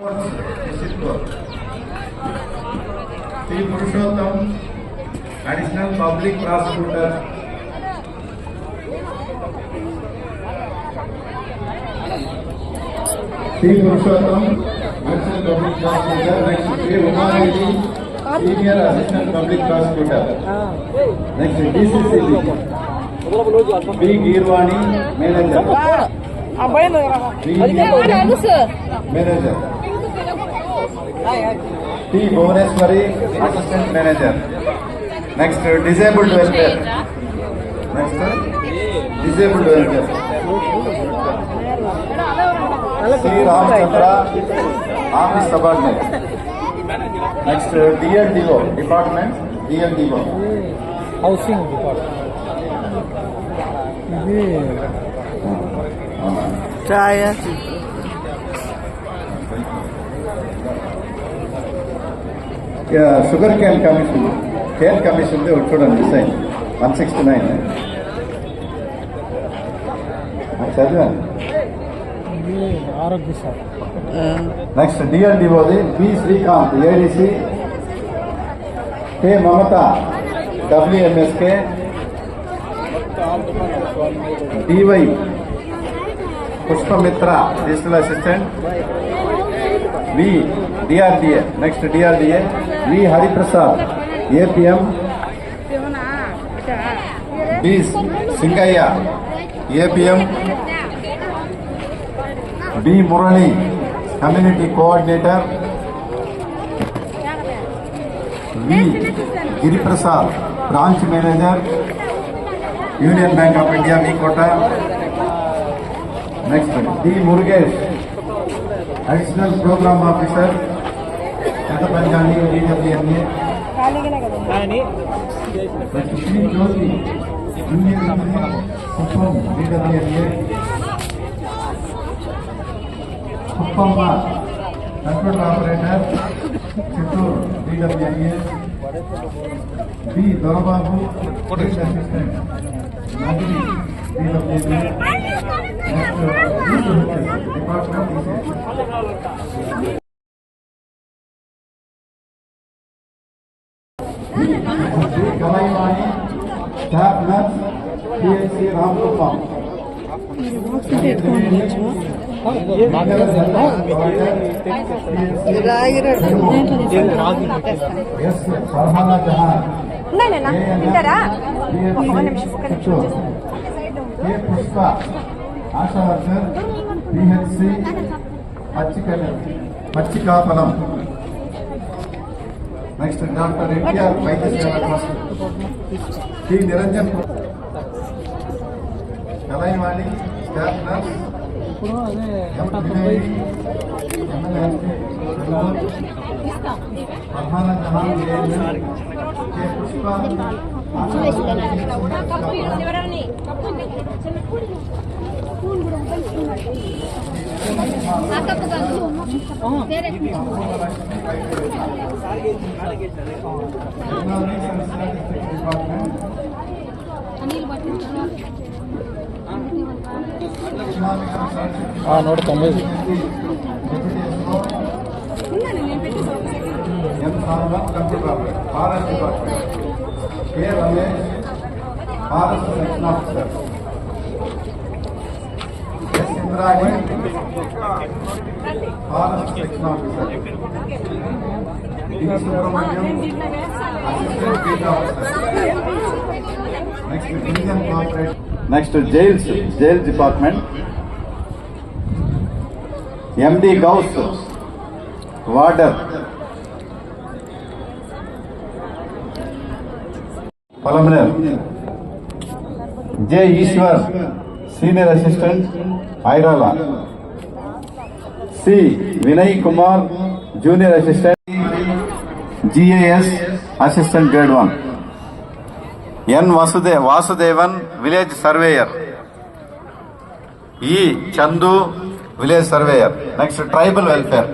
P. Purushottam, Additional Public Prosecutor. P. Purushottam, Additional Public Prosecutor. Next, K. Umareddy, Senior Assistant Public Prosecutor. Next, DCCB. B. Girwani, Manager. Manager. T. Bhuvaneswari, Assistant Manager. Next, Disabled Welfare. Next, Disabled Welfare. C. Ramchandra, Office Subordinate. Next, DLDO, Department, DLDO. Housing Department. Chaya. Sugar cane commission they would put on the same 169. Next, DLDO, B. Srikanth, ADC, K. Mamata, WMSK, DY Pushpamitra, Digital Assistant, V. DRDA, next DRDA, V. Hariprasad, APM, B. Singaya, APM, B. Murali, Community Coordinator, V. Giriprasad, Branch Manager, Union Bank of India, Vikota. Next, D. Murugesh, Additional Program Officer, Katapanjani, DWMA. Next, C. Jyoti, Union Suppam, DWMA. Suppamma, Control Operator, Chittur, DWMA. B. Dorababu, Police Assistant, Nagiri, DWMA. Next, Department Kalaimani, Staff Nurse, PHC Ramgopal. Yes, Farhana Jahan. K. Pushpa, Asha Worker, PHC, Pachikapalam. Next, Dr. NTR, Vaidya Hospital. P. Niranjan, Kalaimani, Staff Nurse, Farhana Jahan, K. Pushpa, ನೋಡ್ಕೊಂಬ Forest Department. K. Ramesh, Forest Section Officer. S. Indrani, Forest Section Officer. D. Subramaniam, Assistant Field Officer. Next, Division Corporate. Next, Jails Department. MD Gauss, Warder. Preliminary. J. Ishwar, Senior Assistant, Airala. C. Vinay Kumar, Junior Assistant, GAS, Assistant Grade 1. N. Vasudevan, Village Surveyor. E. Chandu, Village Surveyor. Next, Tribal Welfare.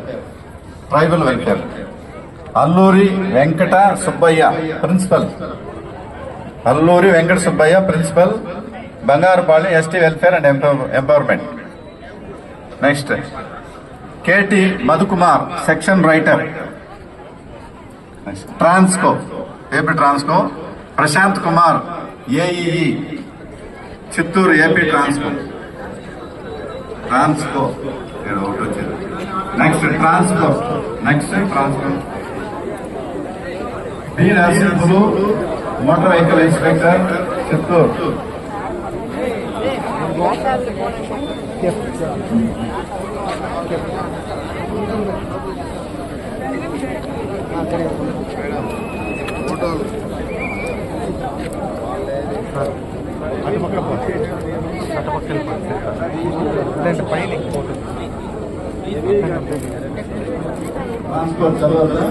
Alluri Venkata Subbaya, Principal. Alluri Venkata Subbaya, Principal, Bangarpalli ST Welfare and Empowerment. Next, KT Madhukumar, section writer, Transco, AP Transco. Prashant Kumar, AEE, Chittoor, AP Transco. Transco ఒకటి వచ్చింది. Next Transco. B Narasimhulu, motor vehicle inspector, Chittoor. Transport చదవద్దా?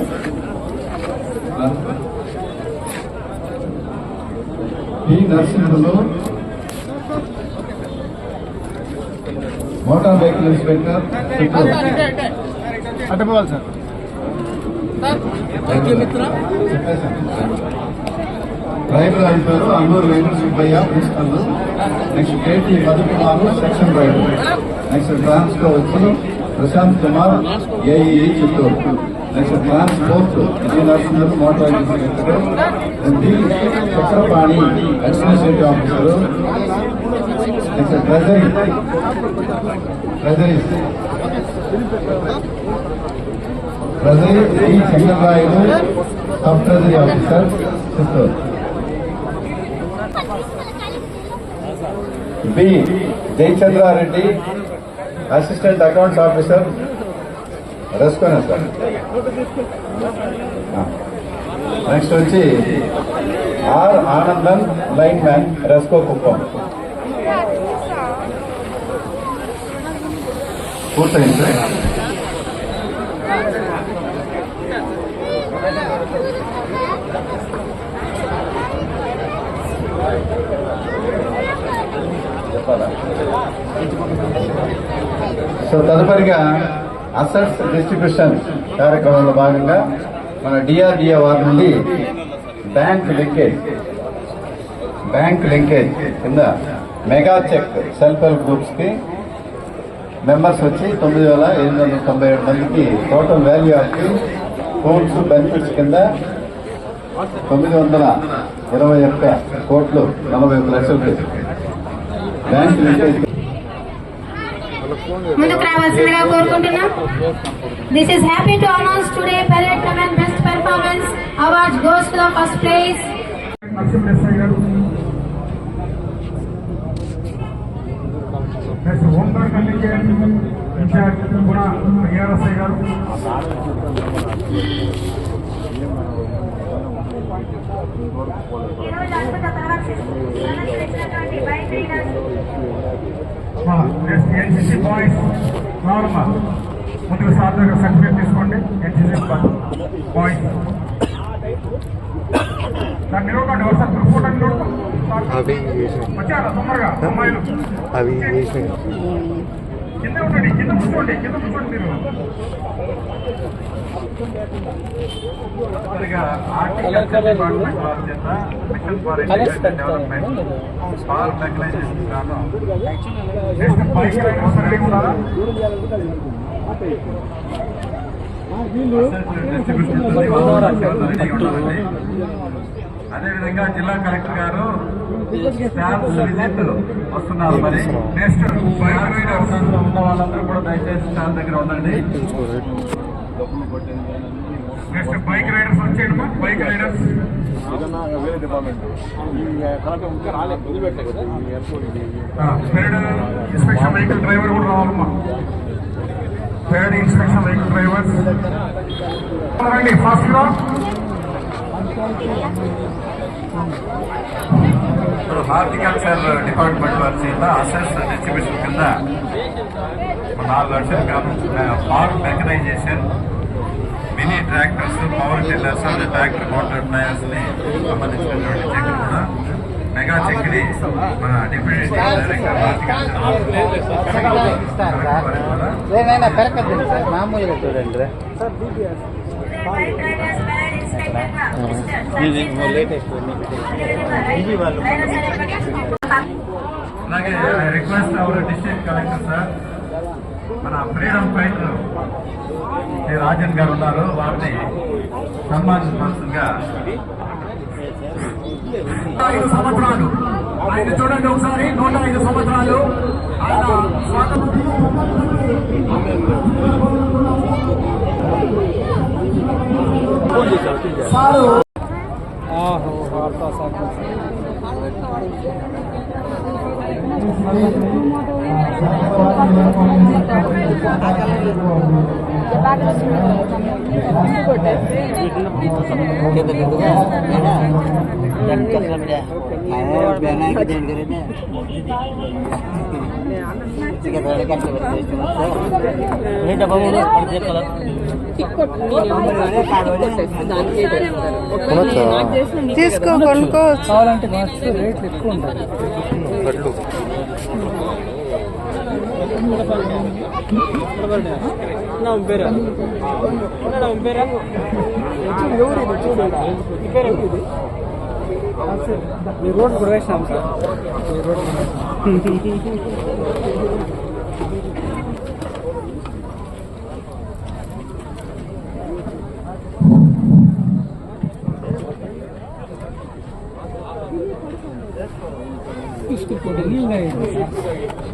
B Narasimhulu, motor vehicle inspector, Chittoor. అడ్డపోవాలి sir. Driver అయిపోయారు Alluru Venkata Subbaiah, principal. Next KT Madhukumar, section driver. Next Transco వచ్చి Prashant Kumar, AEE, Chittoor. Next transport G Narasimhulu, motor inspector. D Chakrapani, administrative officer. Next treasuries D Chandrarayudu, sub treasury officer, Chittoor. B Jayachandra Reddy, assistant accounts officer, రెస్కోనా sir. Next వచ్చి R Anandan, lineman, RESCO Kuppam. పూర్తయింది sir. So తదుపరిగా assets distribution కార్యక్రమంలో భాగంగా మన DRDA వారి నుండి బ్యాంక్ లింకేజ్ కింద mega cheque self help groups కి మెంబర్స్ వచ్చి 9,897 మందికి total value of courts benefits కింద 921,41,41 బ్యాంక్ లింకేజ్ ముందుకు రావాల్సిందిగా కోరుకుంటున్నాం. This is happy to announce today parade command best performance award goes to the first place. Home guard committee incharge కూడా ARSI గారు, NCC boys normal ముందుకు సాధారణ సర్టిఫికేట్ తీసుకోండి. NCC boys దాన్ని నిలవకండి, ఒకసారి ఫోటో వచ్చారా తొందరగా అమ్మాయిలు కింద ఉండండి, కింద కూర్చోండి మీరు. హార్టికల్చర్ డిపార్ట్మెంట్ వారి చేత mission for integrated development farm mechanisation గాను నెక్స్ట్ బైక్ రైడర్స్ కూడా అదేవిధంగా జిల్లా కలెక్టర్ గారు స్టాఫ్స్ విజిట్ వస్తున్నారు. మరి నెక్స్ట్ బైక్ రైడర్స్ ఉన్న వాళ్ళందరూ కూడా దయచేసి స్టాఫ్ దగ్గర ఉండండి. నెక్స్ట్ బైక్ రైడర్స్ వచ్చేయమ్మా. Bike riders parade inspection vehicle driver కూడా రావాలమ్మా. పెరడ్ ఇన్స్పెక్షన్ వెహికల్ డ్రైవర్స్ రండి ఫస్ట్ లో. హార్టికల్చర్ డిపార్ట్మెంట్ వారి చేత అసెట్స్ డిస్ట్రిబ్యూషన్ కింద 4 లక్షల farm mechanisation, mini tractors, power tillers, tractor motor tyres ని సంబంధించినటువంటి చెక్ కూడా మెగా చెక్ ని మన డిప్యూటీ డైరెక్టర్ మామూలుగా చూడండి. అలాగే request our district collector sir మన ఫ్రీడమ్ ఫైటర్ శ్రీ రాజన్ గారు ఉన్నారు. వారిని సన్మానించవలసిందిగా 5 సంవత్సరాలు ఆయన చూడండి ఒకసారి. 105 సంవత్సరాలు ఆయన తీసుకో కొనుక్కోవచ్చు. కావాలంటే రేట్లు ఎక్కువ ఉంటాయి. రోడ్డు కూడా వేసినాం సార్.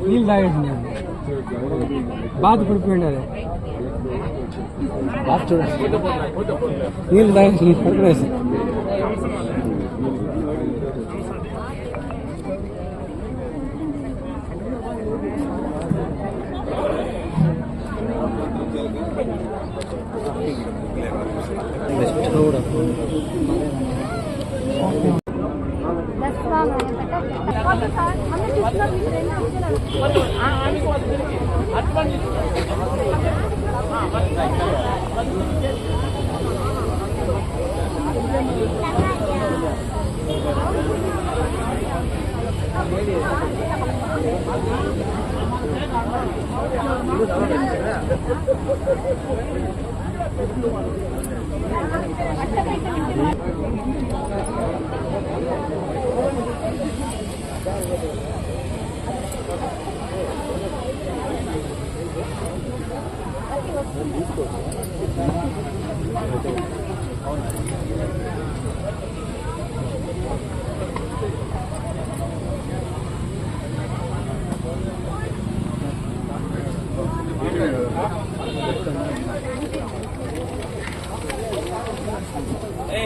నీళ్ళు తాగేది నేను బాధపడిపోయింది. అది నీళ్ళు తాగేసి పడుకునేసి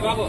బాబు